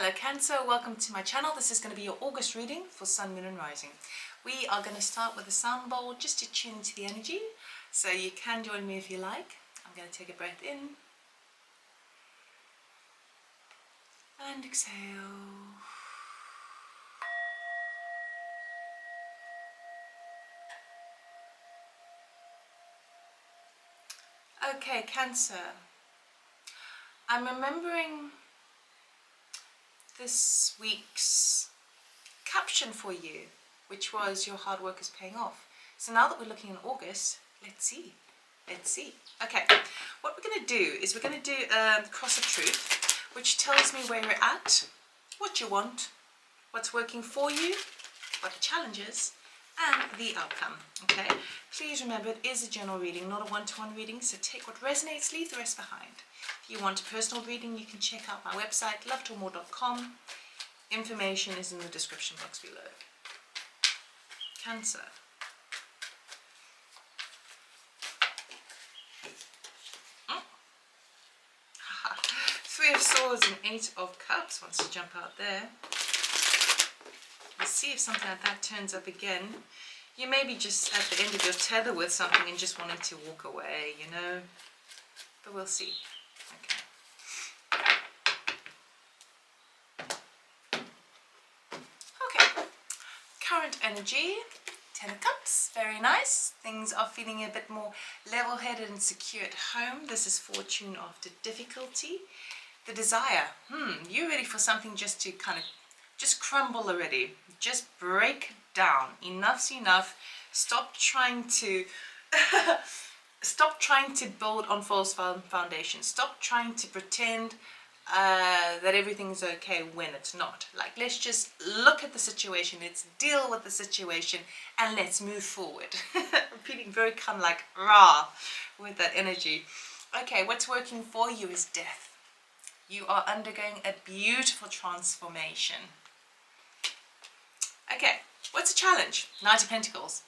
Hello Cancer, welcome to my channel. This is going to be your August reading for Sun, Moon and Rising. We are going to start with a sound bowl just to tune into the energy. So you can join me if you like. I'm going to take a breath in and exhale. Okay, Cancer. I'm remembering this week's caption for you, which was your hard work is paying off. So now that we're looking in August, let's see. Okay, what we're going to do is we're going to do a cross of truth, which tells me where you're at, what you want, what's working for you, what the challenge is, and the outcome. Okay, please remember it is a general reading, not a one-to-one reading, so take what resonates, leave the rest behind. If you want a personal reading, you can check out my website, lovetalkmore.com. Information is in the description box below. Cancer. Three of Swords and Eight of Cups wants to jump out there. Let's see if something like that turns up again. You may be just at the end of your tether with something and just wanting to walk away, you know. But we'll see. Okay. Current energy. Ten of Cups, very nice. Things are feeling a bit more level-headed and secure at home. This is fortune after difficulty. The desire, you're ready for something just to kind of just crumble already. Just break down. Enough's enough. Stop trying to build on false foundations. Stop trying to pretend that everything's okay when it's not. Like, let's just look at the situation, let's deal with the situation, and let's move forward. Repeating very kind of like rah with that energy. Okay, what's working for you is death. You are undergoing a beautiful transformation. Okay, what's the challenge? Knight of Pentacles.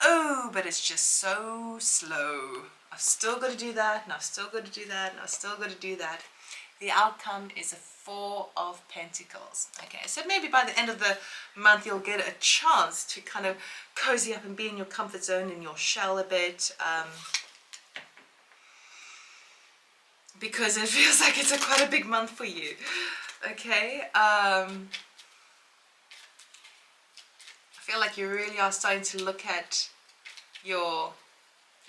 Oh, but it's just so slow. I've still got to do that, and I've still got to do that, and I've still got to do that. The outcome is a Four of Pentacles. Okay, so maybe by the end of the month you'll get a chance to kind of cozy up and be in your comfort zone, in your shell a bit. Because it feels like it's quite a big month for you. Okay, I feel like you really are starting to look at your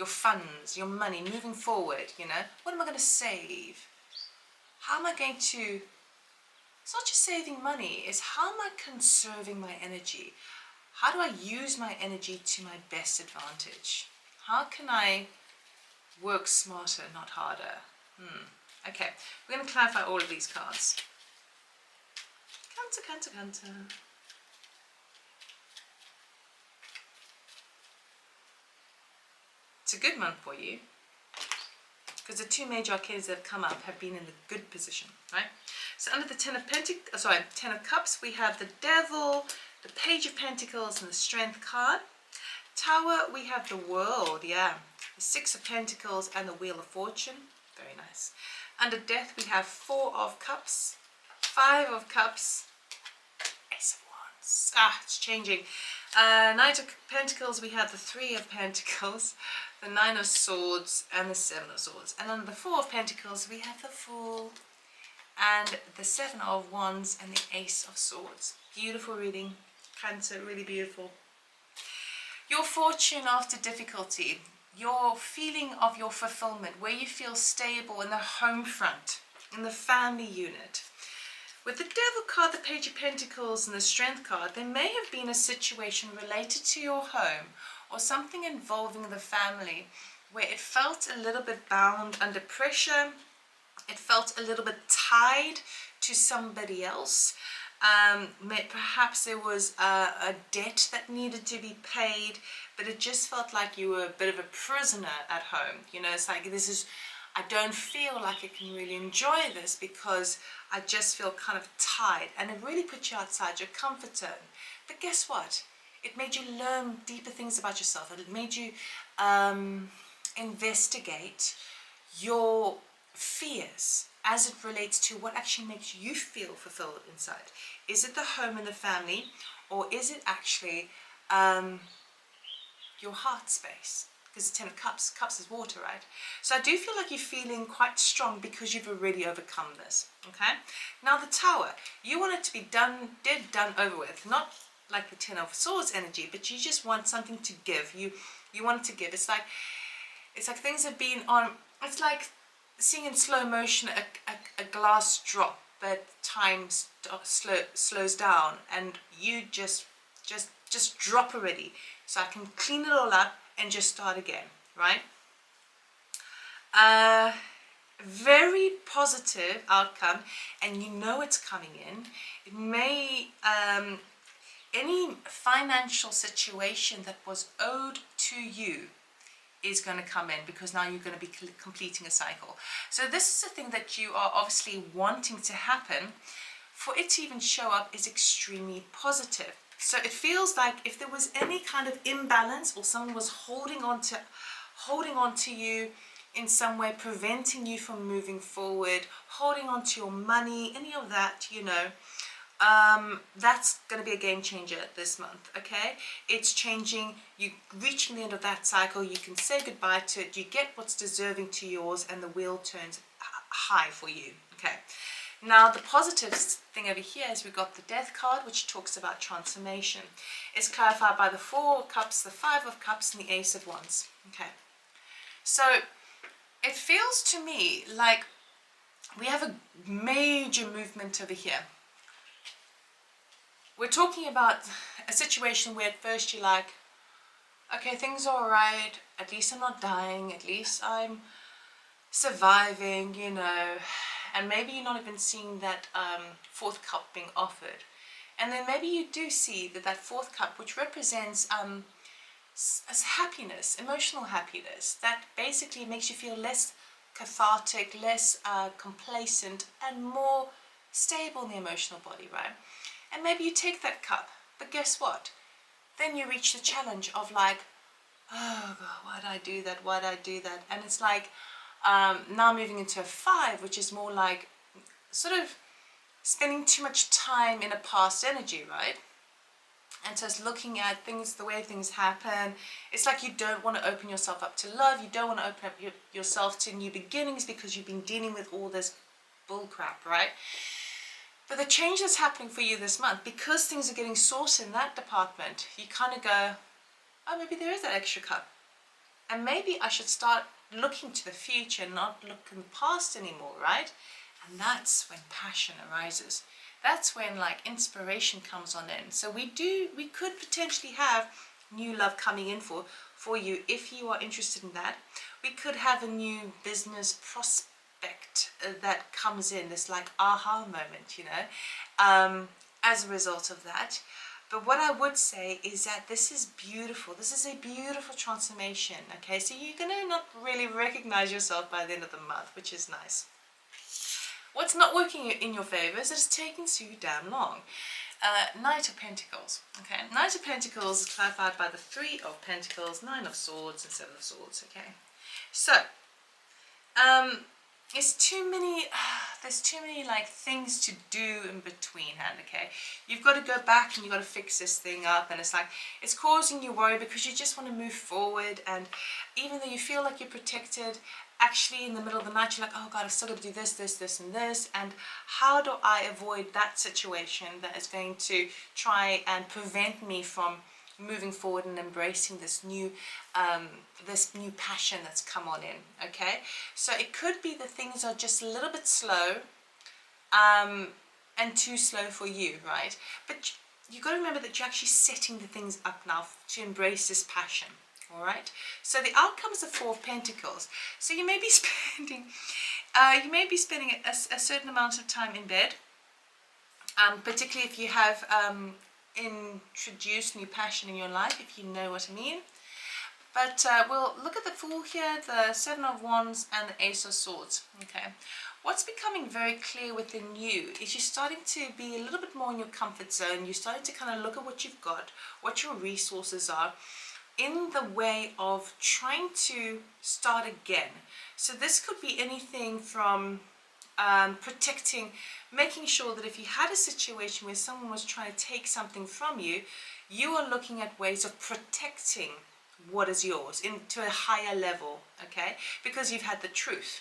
funds, your money, moving forward, you know. What am I going to save? How am I going to, it's not just saving money, it's how am I conserving my energy? How do I use my energy to my best advantage? How can I work smarter, not harder? Okay, we're going to clarify all of these cards. Cancer. It's a good month for you, because the two major arcanas that have come up have been in the good position, right? So under the Ten of Cups, we have the Devil, the Page of Pentacles, and the Strength card. Tower, we have the World, the Six of Pentacles, and the Wheel of Fortune. Very nice. Under Death, we have Four of Cups, Five of Cups, Ace of Wands. It's changing. Knight of Pentacles, we have the Three of Pentacles, the Nine of Swords, and the Seven of Swords. And under the Four of Pentacles, we have the Fool, and the Seven of Wands, and the Ace of Swords. Beautiful reading, Cancer, really beautiful. Your fortune after difficulty. Your feeling of your fulfillment, where you feel stable in the home front, in the family unit. With the Devil card, the Page of Pentacles, and the Strength card, there may have been a situation related to your home or something involving the family where it felt a little bit bound under pressure. It felt a little bit tied to somebody else. Perhaps there was a debt that needed to be paid, but it just felt like you were a bit of a prisoner at home. You know, it's like, I don't feel like I can really enjoy this because I just feel kind of tied, and it really put you outside your comfort zone. But guess what? It made you learn deeper things about yourself. It made you investigate your fears as it relates to what actually makes you feel fulfilled inside. Is it the home and the family, or is it actually your heart space? Because the Ten of Cups, cups is water, right? So I do feel like you're feeling quite strong because you've already overcome this, okay? Now the Tower, you want it to be done, dead, done, over with. Not like the Ten of Swords energy, but you just want something to give. You want it to give. It's like things have been on, it's like seeing in slow motion a glass drop, but time slows down, and you just drop already, so I can clean it all up and just start again, right? Very positive outcome, and you know it's coming in. It may, any financial situation that was owed to you is going to come in, because now you're going to be completing a cycle. So this is the thing that you are obviously wanting to happen. For it to even show up is extremely positive. So it feels like if there was any kind of imbalance, or someone was holding on to you in some way, preventing you from moving forward, holding on to your money, any of that, you know, that's going to be a game changer this month, okay? It's changing, you reaching the end of that cycle, you can say goodbye to it, you get what's deserving to yours, and the wheel turns high for you, okay? Now the positive thing over here is we've got the Death card, which talks about transformation. It's clarified by the Four of Cups, the Five of Cups, and the Ace of Wands. Okay, so it feels to me like we have a major movement over here. We're talking about a situation where at first you're like, okay, things are alright, at least I'm not dying, at least I'm surviving, you know, and maybe you're not even seeing that fourth cup being offered. And then maybe you do see that fourth cup, which represents as happiness, emotional happiness, that basically makes you feel less cathartic, less complacent, and more stable in the emotional body, right? And maybe you take that cup, but guess what? Then you reach the challenge of like, oh God, why did I do that? Why did I do that? And it's like, now moving into a 5, which is more like sort of spending too much time in a past energy, right? And so it's looking at things, the way things happen. It's like you don't want to open yourself up to love. You don't want to open up yourself to new beginnings, because you've been dealing with all this bull crap, right? But the change that's happening for you this month, because things are getting sorted in that department, you kind of go, oh, maybe there is that extra cup. And maybe I should start looking to the future, not looking past anymore, right? And that's when passion arises. That's when like inspiration comes on in. So we could potentially have new love coming in for you if you are interested in that. We could have a new business prospect that comes in, this like aha moment, you know, as a result of that. But what I would say is that this is beautiful. This is a beautiful transformation, okay? So you're going to not really recognize yourself by the end of the month, which is nice. What's not working in your favor is that it's taking too damn long. Knight of Pentacles, okay? Knight of Pentacles is clarified by the 3 of Pentacles, 9 of Swords, and 7 of Swords, okay? So, there's too many like things to do in between hand, okay? You've got to go back and you've got to fix this thing up, and it's like it's causing you worry because you just want to move forward, and even though you feel like you're protected, actually in the middle of the night you're like, oh God, I've still got to do this, and this, and how do I avoid that situation that is going to try and prevent me from moving forward and embracing this new passion that's come on in, okay? So it could be that things are just a little bit slow and too slow for you, right? But you've got to remember that you're actually setting the things up now to embrace this passion, all right? So the outcome is the 4 of Pentacles. So you may be spending a certain amount of time in bed, particularly if you have introduce new passion in your life, if you know what I mean. But we'll look at the Fool here, the 7 of Wands, and the Ace of Swords. Okay, what's becoming very clear within you is you're starting to be a little bit more in your comfort zone. You're starting to kind of look at what you've got, what your resources are, in the way of trying to start again. So this could be anything from protecting, making sure that if you had a situation where someone was trying to take something from you, you are looking at ways of protecting what is yours into a higher level, okay? Because you've had the truth.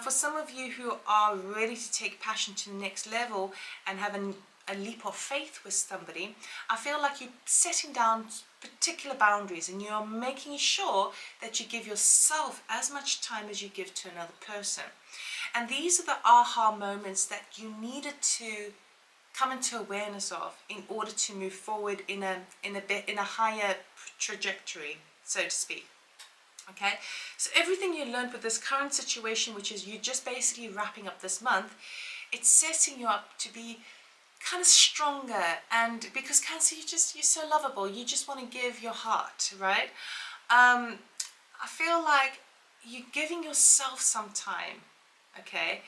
For some of you who are ready to take passion to the next level and have a leap of faith with somebody, I feel like you're setting down particular boundaries and you're making sure that you give yourself as much time as you give to another person. And these are the aha moments that you needed to come into awareness of in order to move forward in a higher trajectory, so to speak. Okay, so everything you learned with this current situation, which is you just basically wrapping up this month, it's setting you up to be kind of stronger. And because Cancer, you're so lovable, you just want to give your heart, right? I feel like you're giving yourself some time, okay,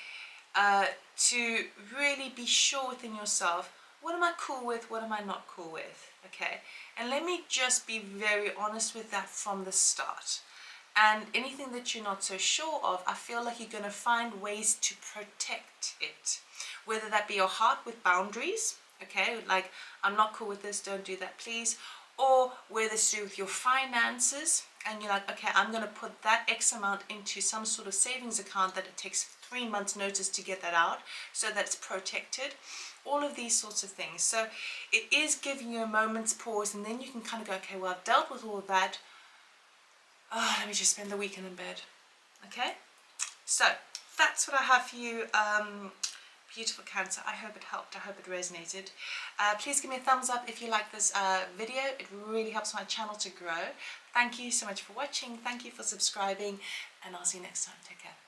to really be sure within yourself, what am I cool with, what am I not cool with, okay? And let me just be very honest with that from the start. And anything that you're not so sure of, I feel like you're going to find ways to protect it. Whether that be your heart with boundaries, okay, like I'm not cool with this, don't do that please. Or whether it's to do with your finances and you're like, okay, I'm going to put that X amount into some sort of savings account that it takes 3 months notice to get that out so that it's protected. All of these sorts of things. So it is giving you a moment's pause, and then you can kind of go, okay, well, I've dealt with all of that. Oh, let me just spend the weekend in bed. Okay, so that's what I have for you, beautiful Cancer. I hope it helped. I hope it resonated. Please give me a thumbs up if you like this video. It really helps my channel to grow. Thank you so much for watching. Thank you for subscribing, and I'll see you next time. Take care.